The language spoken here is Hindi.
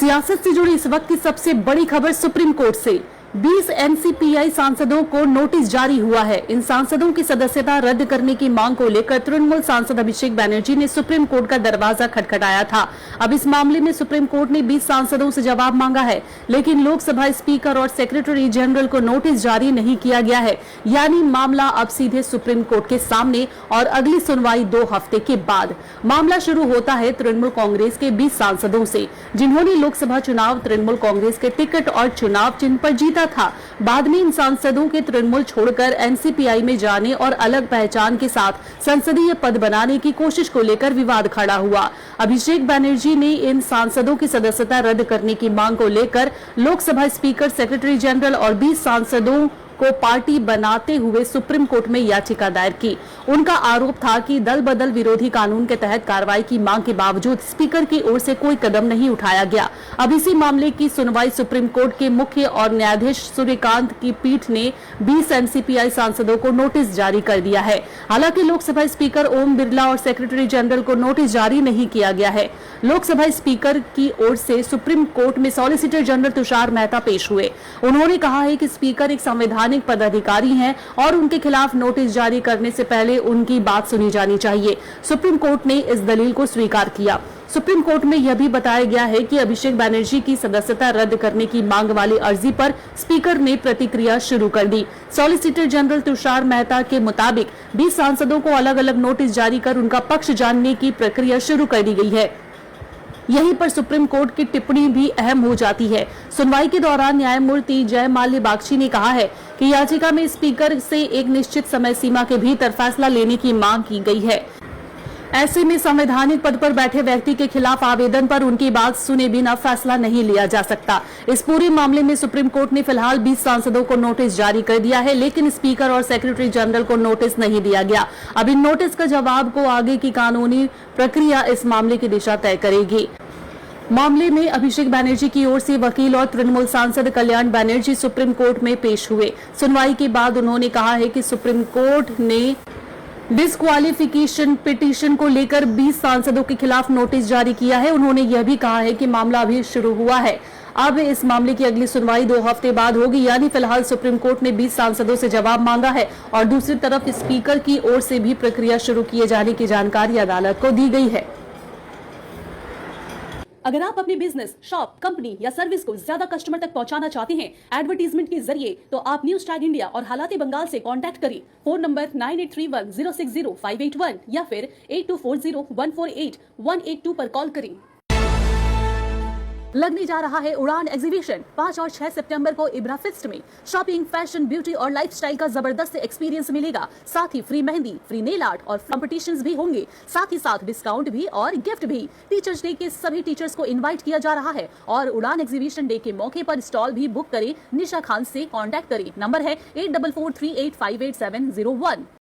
सियासत से जुड़ी इस वक्त की सबसे बड़ी खबर सुप्रीम कोर्ट से 20 एनसीपीआई सांसदों को नोटिस जारी हुआ है। इन सांसदों की सदस्यता रद्द करने की मांग को लेकर तृणमूल सांसद अभिषेक बैनर्जी ने सुप्रीम कोर्ट का दरवाजा खटखटाया था। अब इस मामले में सुप्रीम कोर्ट ने 20 सांसदों से जवाब मांगा है, लेकिन लोकसभा स्पीकर और सेक्रेटरी जनरल को नोटिस जारी नहीं किया गया है। यानी मामला अब सीधे सुप्रीम कोर्ट के सामने और अगली सुनवाई 2 हफ्ते के बाद। मामला शुरू होता है तृणमूल कांग्रेस के 20 सांसदों से, जिन्होंने लोकसभा चुनाव तृणमूल कांग्रेस के टिकट और चुनाव चिन्ह पर जीता था। बाद में इन सांसदों के तृणमूल छोड़कर एनसीपीआई में जाने और अलग पहचान के साथ संसदीय पद बनाने की कोशिश को लेकर विवाद खड़ा हुआ। अभिषेक बैनर्जी ने इन सांसदों की सदस्यता रद्द करने की मांग को लेकर लोकसभा स्पीकर, सेक्रेटरी जनरल और 20 सांसदों को पार्टी बनाते हुए सुप्रीम कोर्ट में याचिका दायर की। उनका आरोप था कि दल बदल विरोधी कानून के तहत कार्रवाई की मांग के बावजूद स्पीकर की ओर से कोई कदम नहीं उठाया गया। अब इसी मामले की सुनवाई सुप्रीम कोर्ट के मुख्य और न्यायाधीश सूर्यकांत की पीठ ने 20 एनसीपीआई सांसदों को नोटिस जारी कर दिया है। हालांकि लोकसभा स्पीकर ओम बिरला और सेक्रेटरी जनरल को नोटिस जारी नहीं किया गया है। लोकसभा स्पीकर की ओर से सुप्रीम कोर्ट में सॉलिसिटर जनरल तुषार मेहता पेश हुए। उन्होंने कहा है कि स्पीकर एक संवैधानिक पदाधिकारी हैं और उनके खिलाफ नोटिस जारी करने से पहले उनकी बात सुनी जानी चाहिए। सुप्रीम कोर्ट ने इस दलील को स्वीकार किया। सुप्रीम कोर्ट में यह भी बताया गया है कि अभिषेक बैनर्जी की सदस्यता रद्द करने की मांग वाली अर्जी पर स्पीकर ने प्रतिक्रिया शुरू कर दी। सॉलिसिटर जनरल तुषार मेहता के मुताबिक 20 सांसदों को अलग अलग नोटिस जारी कर उनका पक्ष जानने की प्रक्रिया शुरू कर दी गई है। यहीं पर सुप्रीम कोर्ट की टिप्पणी भी अहम हो जाती है। सुनवाई के दौरान न्यायमूर्ति जयमाल्य बागची ने कहा है कि याचिका में स्पीकर से एक निश्चित समय सीमा के भीतर फैसला लेने की मांग की गई है। ऐसे में संवैधानिक पद पर बैठे व्यक्ति के खिलाफ आवेदन पर उनकी बात सुने बिना फैसला नहीं लिया जा सकता। इस पूरे मामले में सुप्रीम कोर्ट ने फिलहाल 20 सांसदों को नोटिस जारी कर दिया है, लेकिन स्पीकर और सेक्रेटरी जनरल को नोटिस नहीं दिया गया। अब इन नोटिस का जवाब को आगे की कानूनी प्रक्रिया इस मामले की दिशा तय करेगी। मामले में अभिषेक बैनर्जी की ओर से वकील और तृणमूल सांसद कल्याण बैनर्जी सुप्रीम कोर्ट में पेश हुए। सुनवाई के बाद उन्होंने कहा है कि सुप्रीम कोर्ट ने डिस्क्वालिफिकेशन पिटीशन को लेकर 20 सांसदों के खिलाफ नोटिस जारी किया है। उन्होंने यह भी कहा है कि मामला अभी शुरू हुआ है। अब इस मामले की अगली सुनवाई 2 हफ्ते बाद होगी। यानी फिलहाल सुप्रीम कोर्ट ने 20 सांसदों से जवाब मांगा है और दूसरी तरफ स्पीकर की ओर से भी प्रक्रिया शुरू किए जाने की जानकारी अदालत को दी गई है। अगर आप अपने बिजनेस, शॉप, कंपनी या सर्विस को ज्यादा कस्टमर तक पहुंचाना चाहते हैं एडवर्टीजमेंट के जरिए, तो आप न्यूज टैग इंडिया और हालाते बंगाल से कांटेक्ट करें। फोन नंबर 9831060581 या फिर 8240148182 पर कॉल करें। लगने जा रहा है उड़ान एग्जीबिशन 5 और 6 सितंबर को इब्रा फेस्ट में। शॉपिंग, फैशन, ब्यूटी और लाइफस्टाइल का जबरदस्त एक्सपीरियंस मिलेगा। साथ ही free mehndi, free nail art और कॉम्पिटिशंस भी होंगे। साथ ही साथ डिस्काउंट भी और गिफ्ट भी। टीचर्स डे के सभी टीचर्स को इनवाइट किया जा रहा है और उड़ान एग्जीबिशन डे के मौके पर स्टॉल भी बुक करें। निशा खान से कॉन्टैक्ट करें। नंबर है 8443858701।